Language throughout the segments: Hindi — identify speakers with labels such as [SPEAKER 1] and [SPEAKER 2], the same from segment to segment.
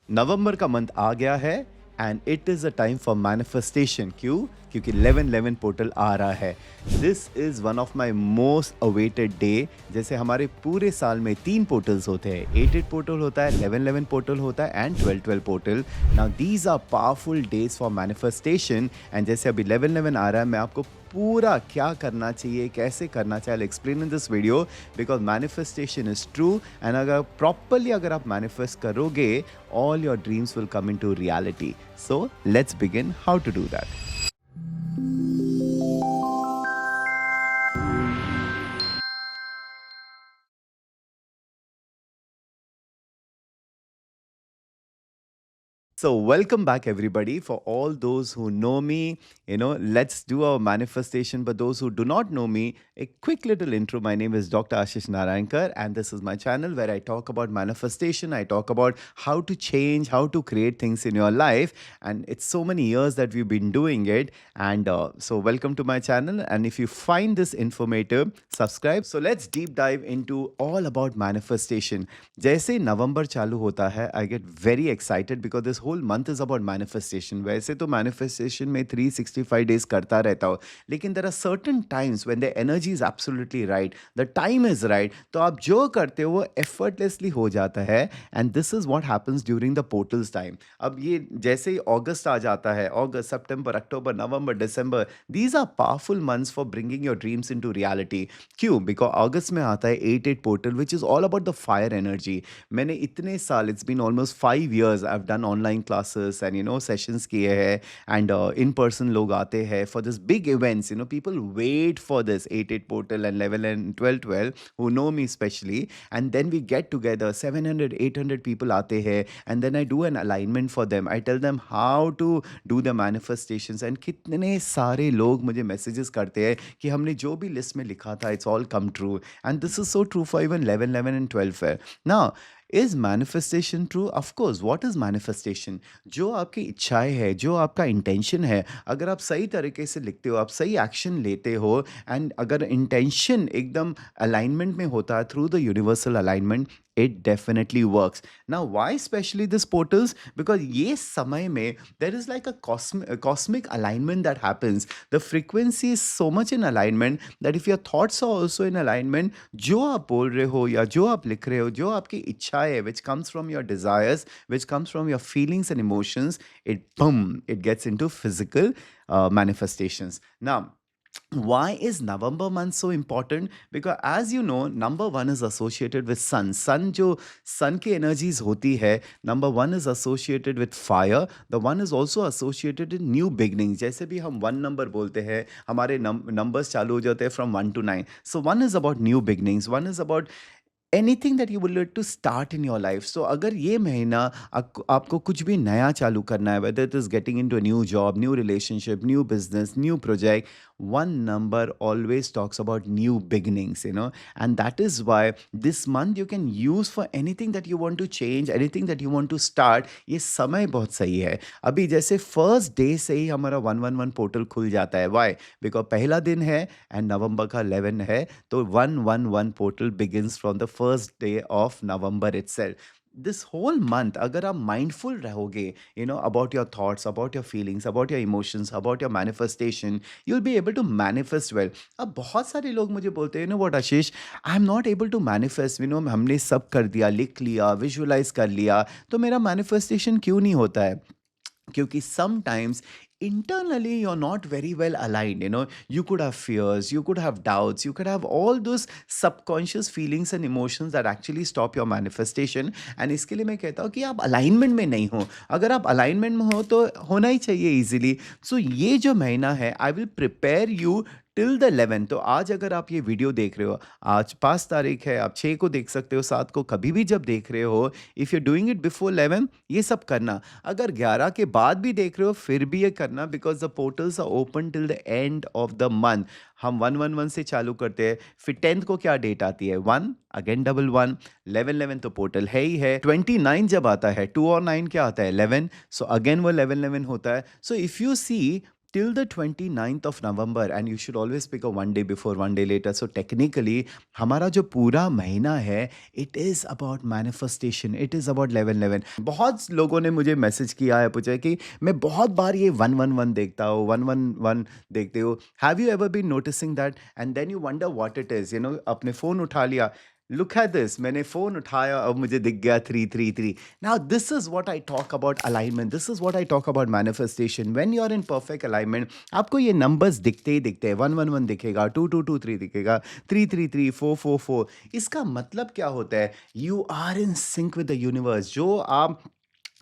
[SPEAKER 1] नवंबर का मंथ आ गया है and it is a time for manifestation. क्यों? क्योंकि 11-11 पोर्टल आ रहा है। This is one of my most awaited day. जैसे हमारे पूरे साल में 3 पोर्टल्स होते हैं, 8-8 पोर्टल होता है, 11-11 पोर्टल होता है and 12-12 portal. Now these are powerful days for manifestation and जैसे अभी 11-11 आ रहा है, मैं आपको पूरा क्या करना चाहिए, कैसे करना चाहिए, I explain in this video because manifestation is true and अगर प्रॉपरली अगर आप मैनिफेस्ट करोगे, all your dreams will come into reality. So let's begin how to do that. So, welcome back, everybody. For all those who know me, let's do our manifestation. But those who do not know me, a quick little intro. My name is Dr. Ashish Narayankar, and this is my channel where I talk about manifestation. I talk about how to change, how to create things in your life. And it's so many years that we've been doing it. And so, welcome to my channel. And if you find this informative, subscribe. So, let's deep dive into all about manifestation. जैसे नवंबर चालू होता है, I get very excited because this whole month is about manifestation. वैसे तो मैनिफेस्टेशन में 365 डेज करता रहता हो, लेकिन there are certain times when the energy is absolutely right, the time is right, तो आप जो करते हो वो एफर्टलेसली हो जाता है। And this is what happens during the portals time. अब ये जैसे ही अगस्त आ जाता है, अगस्त, सितंबर, अक्टूबर, नवंबर, दिसंबर, these are powerful months for bringing your dreams into reality. क्यों? बिकॉज अगस्त में आता है 8-8 portal which is all about the fire energy. मैंने इतने साल, it's been almost 5 years, I have done online classes and sessions किए हैं एंड इन पर्सन लोग आते हैं for this big events. People wait for this 8-8 portal and 11 and 12-12 who know me especially, and then we get together, 700-800 people आते हैं and then I do an alignment for them. I tell them how to do the manifestations and कितने सारे लोग मुझे मैसेजेस करते हैं कि हमने जो भी लिस्ट में लिखा था, it's all come true, and this is so true for even 11-11 and 12-12. Now, is manifestation true? Of course. What is manifestation? जो आपकी इच्छाएं है, जो आपका इंटेंशन है, अगर आप सही तरीके से लिखते हो, आप सही एक्शन लेते हो एंड अगर इंटेंशन एकदम अलाइनमेंट में होता है through the universal alignment, it definitely works. Now, why especially this portals? Because ये समय में there is like a cosmic alignment that happens. The frequency is so much in alignment that if your thoughts are also in alignment, जो आप बोल रहे हो या जो आप लिख रहे हो, जो आपकी इच्छा है, which comes from your desires, which comes from your feelings and emotions, it gets into physical manifestations. Now, why is November month so important? Because as you know, number one is associated with sun जो sun की energies होती है, number one is associated with fire, the one is also associated with new beginnings. जैसे भी हम one number बोलते हैं, हमारे numbers चालू हो जाते हैं from 1 to 9. So one is about new beginnings, one is about anything that you would like to start in your life. So अगर ये महीना आपको कुछ भी नया चालू करना है, whether it is getting into new job, new relationship, new business, new project, one number always talks about new beginnings, and that is why this month you can use for anything that you want to change, anything that you want to start. ये समय बहुत सही है। अभी जैसे फर्स्ट डे से ही हमारा 111 पोर्टल खुल जाता है। वाई? बिकॉज पहला दिन है एंड नवंबर का 11 है, तो 111 portal begins from the first day of November itself. This whole month अगर आप माइंडफुल रहोगे, about your thoughts, about your feelings, about your emotions, about your manifestation, you will be able to manifest well. अब बहुत सारे लोग मुझे बोलते हैं, what Ashish, I am not able to manifest, हमने सब कर दिया, लिख लिया, विजुअलाइज कर लिया, तो मेरा मैनिफेस्टेशन क्यों नहीं होता है? क्योंकि sometimes internally you're not very well aligned. You could have fears, you could have doubts, you could have all those subconscious feelings and emotions that actually stop your manifestation. And इसके लिए मैं कहता हूँ कि आप अलाइनमेंट में नहीं हो। अगर आप अलाइनमेंट में हो तो होना ही चाहिए इजीली। सो ये जो महीना है, I will prepare you till the 11। तो आज अगर आप ये वीडियो देख रहे हो, आज 5 तारीख है, आप 6 को देख सकते हो, 7 को, कभी भी जब देख रहे हो, if you doing it before 11, ये सब करना। अगर 11 के बाद भी देख रहे हो फिर भी ये करना, because the portals are open till the end of the month. हम 111 से चालू करते हैं, फिर 10th को क्या डेट आती है? 1, अगेन डबल 1, 11-11 तो पोर्टल है ही है। 29 जब आता है, 2 और 9 क्या आता है? 11, सो अगेन वो 11-11 होता है। So if you see, till the 29th of November, and you should always pick a one day before, one day later. So technically, हमारा जो पूरा महीना है, it is about manifestation, it is about 11 11. बहुत लोगों ने मुझे मैसेज किया है, पूछा है कि मैं बहुत बार ये 111 देखता हूँ, 111 देखते हो. Have you ever been noticing that? And then you wonder what it is, अपने फोन उठा लिया, लुक एट दिस, मैंने फोन उठाया, अब मुझे दिख गया 333. Now this is what I talk about alignment, this is what I talk about manifestation. When you are in perfect alignment, आपको ये नंबर्स दिखते ही दिखते हैं. 111 दिखेगा, 2223 दिखेगा, 333, 444. इसका मतलब क्या होता है? You are in sync with the universe. जो आप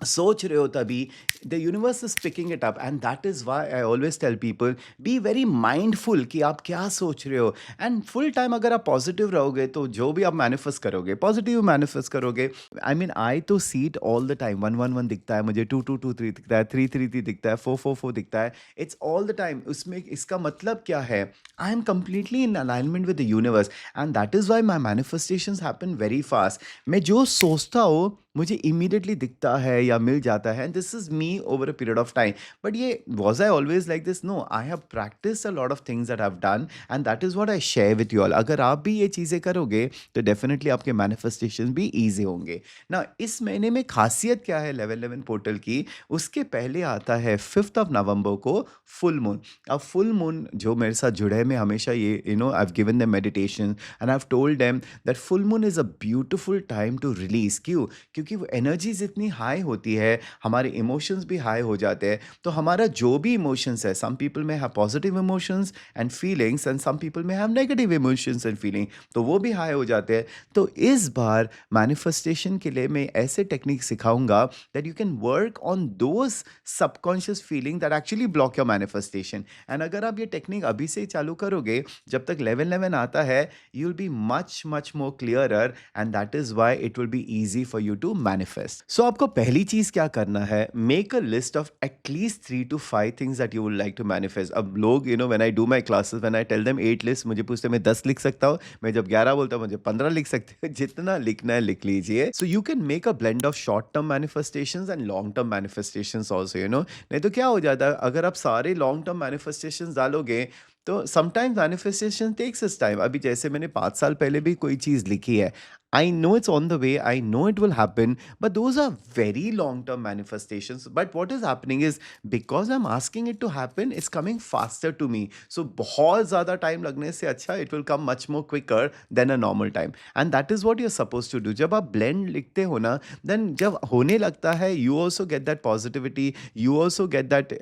[SPEAKER 1] सोच रहे हो तभी the universe is picking it up. And that is why I always tell people, be very mindful कि आप क्या सोच रहे हो. एंड फुल टाइम अगर आप पॉजिटिव रहोगे तो जो भी आप मैनिफेस्ट करोगे, पॉजिटिव मैनिफेस्ट करोगे. आई मीन आई तो see it all the time. 111 दिखता है मुझे, 2223 दिखता है, 333 दिखता है, 444 दिखता है. It's all the time. उसमें इसका मतलब क्या है? I am completely in alignment with the universe, and that is why my manifestations happen very fast. मैं जो सोचता हूँ मुझे इमीडिएटली दिखता है या मिल जाता है. This is me over a period of time. But ये was I always like this? No, I have practise a lot of things that have done, and that is what I share with you all. अगर आप भी ये चीज़ें करोगे तो डेफिनेटली आपके मैनिफेस्टेशन भी ईजी होंगे ना. इस महीने में खासियत क्या है 1111 पोर्टल की? उसके पहले आता है 5th ऑफ नवंबर को फुल मून. अब फुल मून जो मेरे साथ जुड़े हैं, मैं हमेशा ये I have given them meditation and I have told them that full moon is a beautiful time to release. क्योंकि वो एनर्जीज इतनी हाई होती है, हमारे इमोशंस भी हाई हो जाते हैं. तो हमारा जो भी इमोशंस है, सम पीपल में have positive emotions and feelings, and some people में have negative emotions and feeling, तो वो भी हाई हो जाते हैं. तो इस बार मैनिफेस्टेशन के लिए मैं ऐसे टेक्निक सिखाऊंगा that you can work on those subconscious feeling that actually block your manifestation. And अगर आप ये टेक्निक अभी से ही चालू करोगे, जब तक 1111 आता है, you will be much much more clearer, and that is why it will be easy for you to manifest. So आपको पहली चीज क्या करना है? Make a list of at least 3 to 5 things that you would like to manifest. अब लोग when I do my classes, when I tell them 8 list, मुझे पूछते हैं मैं 10 लिख सकता हूँ? मैं जब 11 बोलता हूँ मुझे 15 लिख सकते हैं. जितना लिखना है लिख लीजिए. So you can make a blend of short term manifestations and long term manifestations also. नहीं तो क्या हो जाता है, अगर आप सारे लॉन्ग टर्म मैनिफेस्टेशंस डालोगे तो समटाइम्स मैनिफेस्टेशन टेक्स इस टाइम. अभी जैसे मैंने 5 साल पहले भी कोई चीज़ लिखी है, I know it's on the way, I know it will happen, but those are very long term manifestations. But what is happening is, because I'm asking it to happen, it's coming faster to me. So बहुत ज़्यादा टाइम लगने से अच्छा, it will come much more quicker than a normal time. And that is what you're supposed to do. जब आप blend लिखते हो ना, then जब होने लगता है, you also get that positivity, you also get that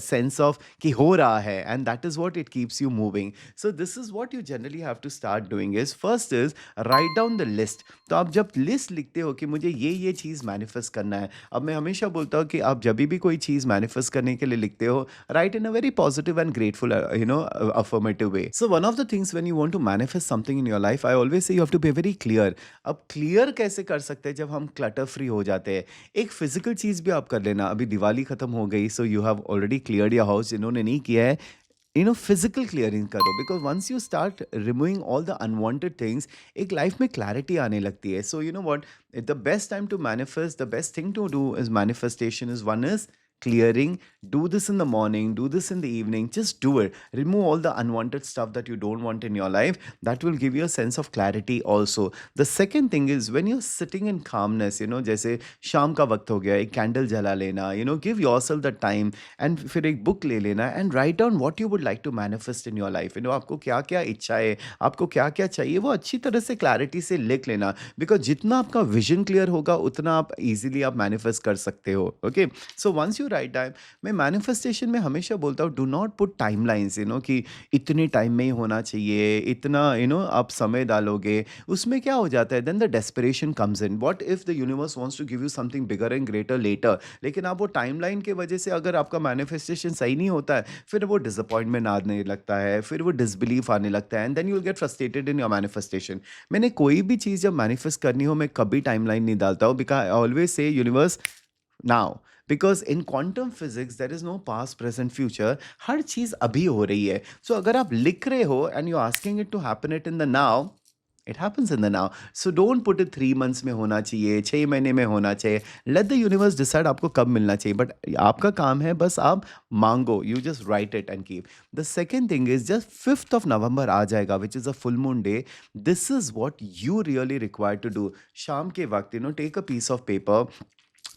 [SPEAKER 1] sense of कि हो रहा है, and that is what it keeps you moving. So this is what you generally have to start doing is, first is write down the list. तो आप जब लिस्ट लिखते हो कि मुझे ये चीज़ मैनिफेस्ट करना है, अब मैं हमेशा बोलता हूँ कि आप जब भी कोई चीज़ मैनिफेस्ट करने के लिए लिखते हो, write in a very positive and grateful affirmative way. So one of the things when you want to manifest something in your life, I always say you have to be very clear. अब क्लियर कैसे कर सकते हैं? जब हम क्लटर फ्री हो जाते हैं. एक फिजिकल चीज़ भी आप कर लेना. अभी दिवाली खत्म हो गई, so you have already cleared your house. जिन्होंने नहीं किया है, फिजिकल क्लियरिंग करो, because once you start removing all the unwanted things, एक लाइफ में क्लैरिटी आने लगती है. So you know what, the best time to manifest, the best thing to do is manifestation is, one is clearing. Do this in the morning, do this in the evening, just do it. Remove all the unwanted stuff that you don't want in your life. That will give you a sense of clarity also. The second thing is, when you're sitting in calmness, जैसे शाम का वक्त हो गया, एक कैंडल जला लेना, give yourself the time, and फिर एक बुक ले लेना and write down what you would like to manifest in your life. आपको क्या क्या इच्छा है, आपको क्या क्या चाहिए, वो अच्छी तरह से क्लैरिटी से लिख लेना. बिकॉज जितना आपका विजन क्लियर होगा, उतना आप इजीली आप मैनिफेस्ट कर सकते हो. Okay, so once you write time, मैं मैनिफेस्टेशन में हमेशा बोलता हूँ, डू नॉट पुट टाइमलाइंस, कि इतने टाइम में ही होना चाहिए, इतना आप समय डालोगे. उसमें क्या हो जाता है, then the desperation comes in. What if the universe wants to give you something bigger and greater later, लेकिन आप वो टाइमलाइन के वजह से अगर आपका मैनिफेस्टेशन सही नहीं होता है, फिर वो डिसअपॉइंटमेंट आने लगता है, फिर वो डिसबिलीफ आने लगता है, and then you will get frustrated in your manifestation. मैंने कोई भी चीज़ जब मैनिफेस्ट करनी हो, मैं कभी टाइमलाइन नहीं डालता हूँ, because I always say universe now. Because in quantum physics there is no past present future, हर चीज अभी हो रही है. सो अगर आप लिख रहे हो and you asking it to happen it in the now, It happens in the now. So don't put it 3 months में होना चाहिए, 6 महीने में होना चाहिए. Let the universe decide आपको कब मिलना चाहिए. But आपका काम है बस आप मांगो. You just write it and keep. The second thing is just 5th of November आ जाएगा, which is a full moon day. This is what you really require to do. शाम के वक्त take a piece of paper.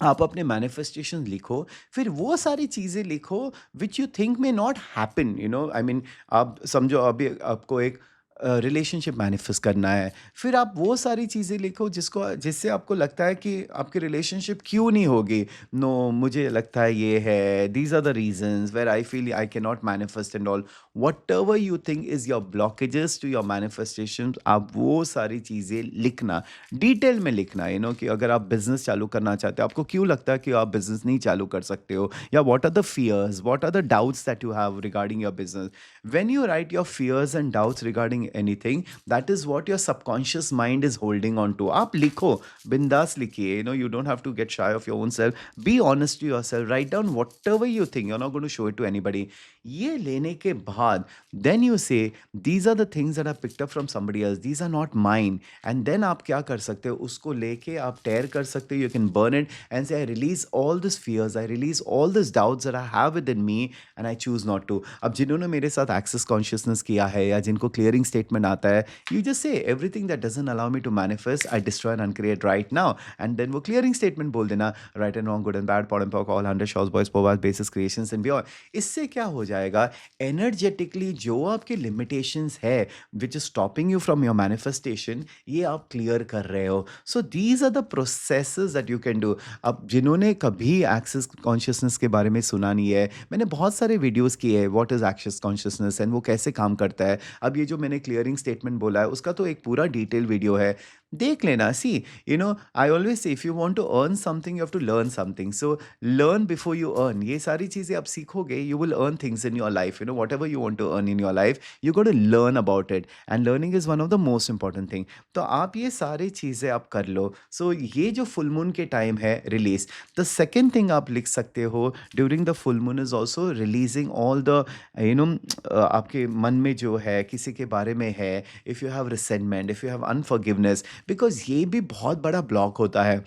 [SPEAKER 1] आप अपने मैनिफेस्टेशन लिखो, फिर वो सारी चीज़ें लिखो विच यू थिंक में नॉट हैपन, आई मीन आप समझो अभी आपको एक रिलेशनशिप मैनिफेस्ट करना है, फिर आप वो सारी चीज़ें लिखो जिससे आपको लगता है कि आपकी रिलेशनशिप क्यों नहीं होगी. नो, मुझे लगता है ये है, these are the reasons where I feel I can not manifest and all. Whatever you think is your blockages to your manifestation, आप वो सारी चीज़ें लिखना, डिटेल में लिखना. कि अगर आप बिजनेस चालू करना चाहते हो, आपको क्यों लगता है कि आप बिजनेस नहीं चालू कर सकते हो, या what are the fears, what are the doubts that you have regarding your business. When you write your fears and doubts regarding anything, that is what your subconscious mind is holding on to. आप लिखो, बिंदास लिखिए. You don't have to get shy of your own self. Be honest to yourself. Write down whatever you think. You're not going to show it to anybody. ये लेने के बाद then you say these are the things that I picked up from somebody else. These are not mine. And then आप क्या कर सकते हो, उसको लेके आप tear कर सकते हो. You can burn it and say I release all these fears. I release all these doubts that I have within me and I choose not to. अब जिन्होंने मेरे साथ एक्सेस कॉन्शियसनेस किया है या जिनको क्लियरिंग स्टेटमेंट आता है, you just say everything that doesn't allow me to manifest I destroy and uncreate right now. And then वो क्लियरिंग स्टेटमेंट बोल देना, right and wrong, good and bad, POD and POC, all 100 shorts, boys, POVADs, basis, creations and beyond. इससे क्या हो जाएगा, एनर्जेटिकली जो आपके लिमिटेशंस है which is stopping you from your manifestation, ये आप क्लियर कर रहे हो. So these are the processes that you can do. अब जिन्होंने कभी एक्सेस कॉन्शियसनेस के बारे में सुना नहीं है, मैंने बहुत सारे वीडियोस किए हैं, what is access consciousness and वो कैसे काम करता है. अब ये जो मैंने क्लियरिंग स्टेटमेंट बोला है, उसका तो एक पूरा डिटेल वीडियो है, देख लेना. See, I always say if you want to earn something you have to learn something. So learn before you earn. ये सारी चीज़ें आप सीखोगे, you will earn things in your life. Whatever you want to earn in your life, you got to learn about it, and learning is one of the most important thing. तो आप ये सारी चीज़ें आप कर लो. सो ये जो फुल मून के टाइम है रिलीज. द सेकेंड थिंग आप लिख सकते हो during the full moon is also releasing all the आपके मन में जो है किसी के बारे में है, if you have resentment, if you have unforgiveness, because ये भी बहुत बड़ा ब्लॉक होता है.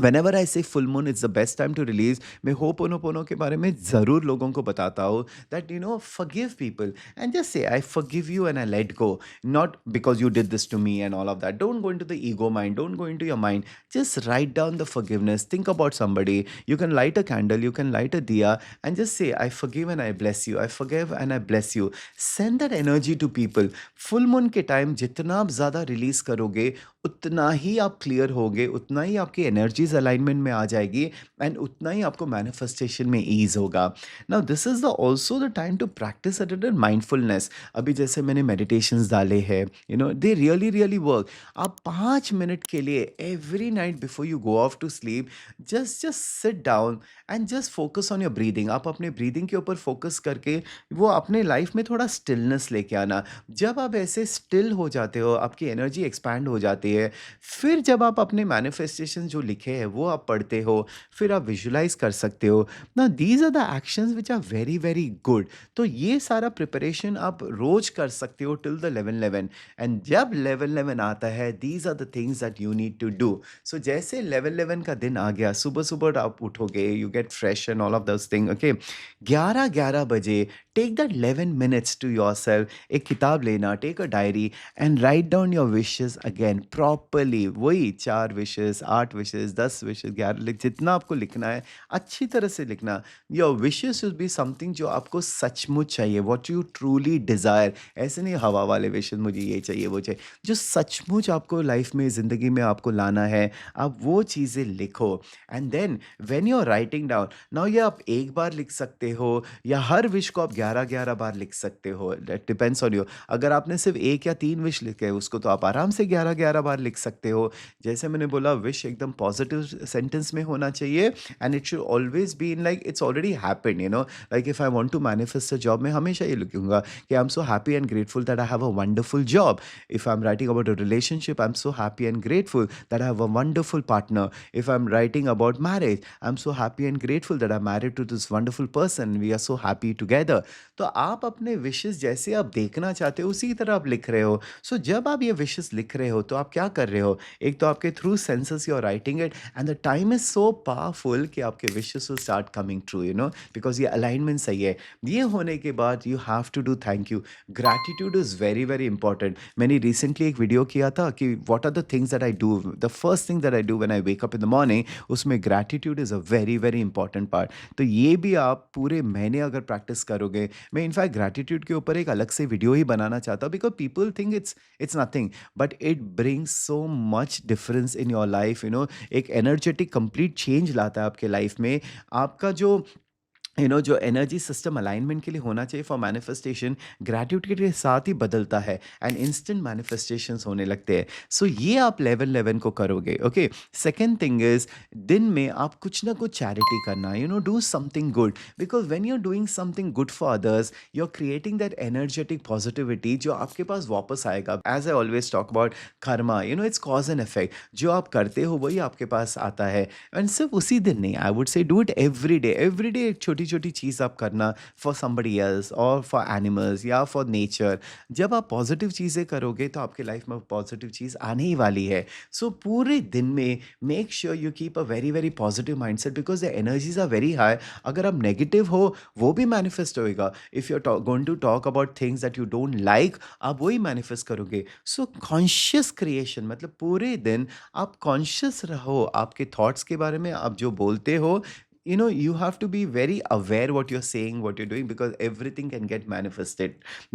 [SPEAKER 1] Whenever I say full moon, it's the best time to release. मैं होपोनोपोनो के बारे में ज़रूर लोगों को बताता हूँ that forgive people and just say I forgive you and I let go. Not because you did this to me and all of that. Don't go into the ego mind. Don't go into your mind. Just write down the forgiveness. Think about somebody. You can light a candle. You can light a diya and just say I forgive and I bless you. I forgive and I bless you. Send that energy to people. Full moon के टाइम जितना आप ज़्यादा रिलीज करोगे, उतना ही आप क्लियर होगे, उतना ही आपकी एनर्जीज अलाइनमेंट में आ जाएगी, एंड उतना ही आपको मैनिफेस्टेशन में ईज होगा. Now this is the also the time to practise at mindfulness. अभी जैसे मैंने मेडिटेशंस डाले हैं, दे रियली रियली वर्क. आप 5 मिनट के लिए every night before you go off to sleep, just sit down and just focus on your breathing. आप अपने ब्रीदिंग के ऊपर फोकस करके वो अपने लाइफ में थोड़ा स्टिलनेस लेके आना. जब आप ऐसे स्टिल हो जाते हो, आपकी एनर्जी एक्सपैंड हो जाती है. फिर जब आप अपने मैनिफेस्टेशन जो लिखे हैं वो आप पढ़ते हो, फिर आप विजुलाइज कर सकते हो. ना these are the actions which are very very good. तो ये सारा प्रिपरेशन आप रोज कर सकते हो टिल द 11-11. एंड जब 11-11 आता है, these are the things that you need to do. So जैसे 11-11 का दिन आ गया, सुबह सुबह आप उठोगे, you get fresh and all of those thing. Okay, 11-11 बजे take that 11 minutes to yourself. एक किताब लेना, take a diary and write down your wishes again properly. वही 4 विशेस, 8 विशेस, 10 विशेस, 11, जितना आपको लिखना है अच्छी तरह से लिखना. Your wishes will be something जो आपको सचमुच चाहिए, व्हाट यू ट्रूली डिज़ायर. ऐसे नहीं हवा वाले विशेस, मुझे ये चाहिए वो चाहिए. जो सचमुच आपको लाइफ में, ज़िंदगी में आपको लाना है, आप वो चीज़ें लिखो. And then when you are writing down, now ये आप एक बार लिख सकते हो या हर विश को आप 11-11 बार लिख सकते हो. That depends on you. अगर आपने सिर्फ 1 या 3 विश लिखे, उसको तो आप आराम से 11-11 बार लिख सकते हो. जैसे मैंने बोला, विश एकदम पॉजिटिव सेंटेंस में होना चाहिए, and it should always be in like it's already happened, like if I want to manifest a job, मैं हमेशा ये लिखूंगा कि I am so happy and grateful that I have a wonderful job. If I'm writing about a relationship, I'm so happy and grateful that I have a wonderful partner. If I'm writing about marriage, I'm so happy and grateful that I'm married to this wonderful person. We are so happy together. तो आप अपने विशेस जैसे आप देखना चाहते हो उसी तरह आप लिख रहे हो. सो जब आप ये विशेस लिख रहे हो तो आप क्या कर रहे हो? एक तो आपके through senses you are writing it, and the time is so powerful कि आपके wishes will start coming true, because ये अलाइनमेंट सही है. ये होने के बाद you have to do thank you. Gratitude is very very important. मैंने रिसेंटली एक वीडियो किया था कि what are the things that I do, the first thing that I do when I wake up in the morning, उसमें gratitude is a very very important part. तो ये भी आप पूरे महीने अगर प्रैक्टिस करोगे, मैं इनफैक्ट ग्रैटिट्यूड के ऊपर एक अलग से वीडियो ही बनाना चाहता हूँ, because people think it's nothing, but it brings so much difference in your life. एक एनर्जेटिक कंप्लीट चेंज लाता है आपके लाइफ में. आपका जो जो एनर्जी सिस्टम अलाइनमेंट के लिए होना चाहिए फॉर मैनिफेस्टेशन, ग्रैटिट्यूड के साथ ही बदलता है, एंड इंस्टेंट मैनिफेस्टेशंस होने लगते हैं. सो ये आप लेवल 11 को करोगे. ओके, सेकेंड थिंग इज, दिन में आप कुछ ना कुछ चैरिटी करना, do something good, because when you are doing something good for others, you are creating that energetic positivity जो आपके पास वापस आएगा. As I always talk about karma, it's cause and effect. जो आप करते हो वही आपके पास आता है. एंड सिर्फ उसी दिन नहीं, I would say do it every day. एक छोटी छोटी चीज़ आप करना फॉर समबडी एल्स और फॉर एनिमल्स या फॉर नेचर. जब आप पॉजिटिव चीज़ें करोगे तो आपके लाइफ में पॉजिटिव चीज़ आने ही वाली है. सो पूरे दिन में make sure you keep a very very positive mindset, because the energies are very high. अगर आप नेगेटिव हो वो भी मैनिफेस्ट होएगा. If you are going to talk about things that you don't like, आप वही मैनिफेस्ट करोगे. सो कॉन्शियस क्रिएशन मतलब पूरे दिन आप कॉन्शियस रहो आपके थॉट्स के बारे में. आप जो बोलते हो, you have to be very aware what you're saying, what you're doing, because everything can get manifested.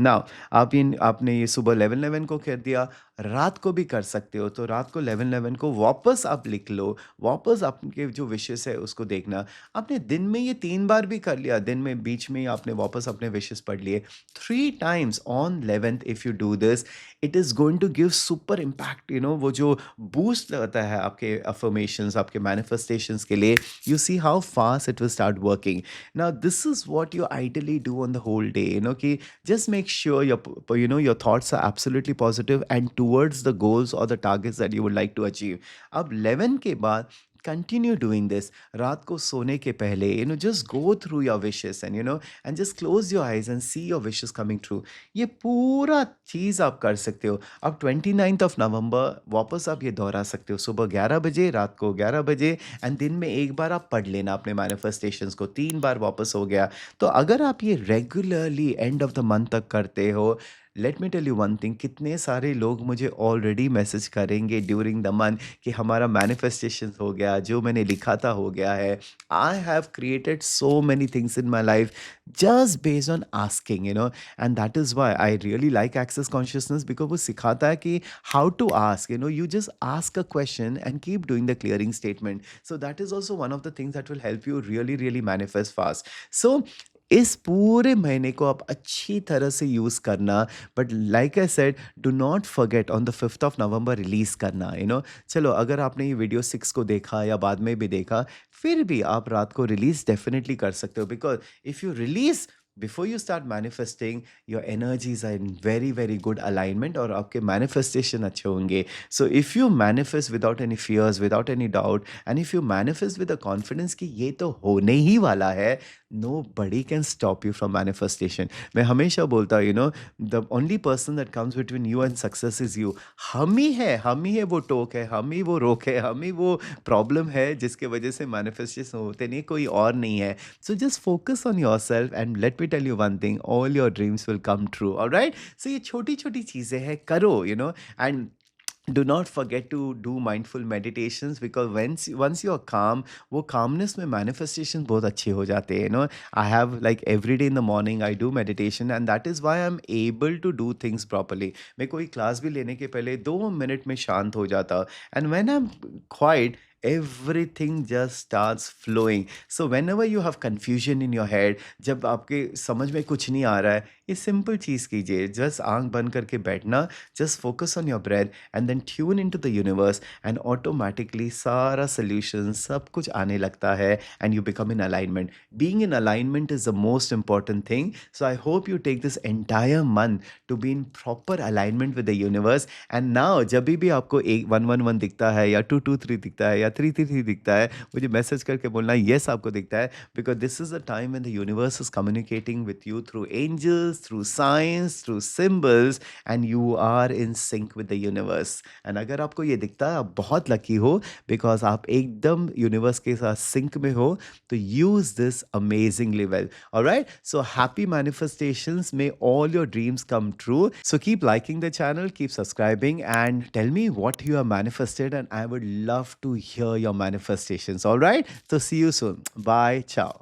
[SPEAKER 1] Now, आपने ये सुबह 11:11 को कर दिया, रात को भी कर सकते हो. तो रात को 11:11 को वापस आप लिख लो, वापस आपके जो विशेस है उसको देखना. आपने दिन में ये 3 बार भी कर लिया, दिन में बीच में ही आपने वापस अपने विशेस पढ़ लिए 3 times on 11th. If you do this, it is going to give super impact. वो जो बूस्ट आता है आपके अफर्मेशंस, आपके मैनिफेस्टेशंस के लिए, you see how fast it will start working. Now this is what you ideally do on the whole day, ki just make sure your thoughts are absolutely positive and towards the goals or the targets that you would like to achieve. अब 11 के बाद continue doing this. रात को सोने के पहले, just go through your wishes and just close your eyes and see your wishes coming true. ये पूरा चीज़ आप कर सकते हो. अब 29th of November वापस आप ये दोहरा सकते हो, सुबह 11 बजे, रात को 11 बजे, एंड दिन में एक बार आप पढ़ लेना अपने मैनिफेस्टेशंस को. 3 बार वापस हो गया. तो अगर आप ये regularly end of the month तक करते हो, let me tell you one thing, कितने सारे लोग मुझे ऑलरेडी मैसेज करेंगे ड्यूरिंग द मंथ कि हमारा मैनिफेस्टेशन हो गया, जो मैंने लिखा था हो गया है. I have created so many things in my life just based on asking, and that is why I really like Access Consciousness, because वो सिखाता है कि how to ask. You just ask a question and keep doing the clearing statement. So that is also one of the things that will help you really really manifest fast. So इस पूरे महीने को आप अच्छी तरह से यूज़ करना. But like I said, do not forget on the 5th of November release करना. चलो, अगर आपने ये वीडियो 6 को देखा या बाद में भी देखा, फिर भी आप रात को रिलीज़ डेफिनेटली कर सकते हो, because if you release before you start manifesting, your energies are in very very good alignment और आपके manifestation अच्छे होंगे. So if you manifest without any fears, without any doubt, and if you manifest with a confidence कि ये तो होने ही वाला है, nobody can stop you from manifestation. मैं हमेशा बोलता हूँ, the only person that comes between you and success is you. हम ही है वो टोक है, हम ही वो रोक है, हम ही वो प्रॉब्लम है जिसके वजह से मैनिफेस्टेशन होते नहीं, कोई और नहीं है. So just focus on yourself and let me tell you one thing, all your dreams will come true. All right? So ये छोटी छोटी चीज़ें हैं, करो, and do not forget to do mindful meditations, because once you are calm, वो calmness में manifestation बहुत अच्छे हो जाते हैं. I have, like, every day in the morning I do meditation, and that is why I'm able to do things properly. मैं कोई क्लास भी लेने के पहले 2 मिनट में शांत हो जाता, and when I'm quiet, everything just starts flowing. So whenever you have confusion in your head, जब आपके समझ में कुछ नहीं आ रहा है, ये सिंपल चीज़ कीजिए, जस्ट आंख बंद करके बैठना, just focus on your breath and then tune into the universe and automatically सारा सोल्यूशन सब कुछ आने लगता है and you become in alignment. Being in alignment is the most important thing. So I hope you take this entire month to be in proper alignment with the universe. And now जब भी आपको एक 111 दिखता है या 223 दिखता है या 333 दिखता है, मुझे मैसेज करके बोलना yes आपको दिखता है, because this is the time when the universe is communicating with you through angels, through signs, through symbols, and you are in sync with the universe. And अगर आपको ये दिखता है, आप बहुत लकी हो, because आप एकदम यूनिवर्स के साथ सिंक में हो. To use this amazingly well. All right. So happy manifestations. May all your dreams come true. So keep liking the channel, keep subscribing, and tell me what you have manifested. And I would love to hear your manifestations. All right. So see you soon. Bye. Ciao.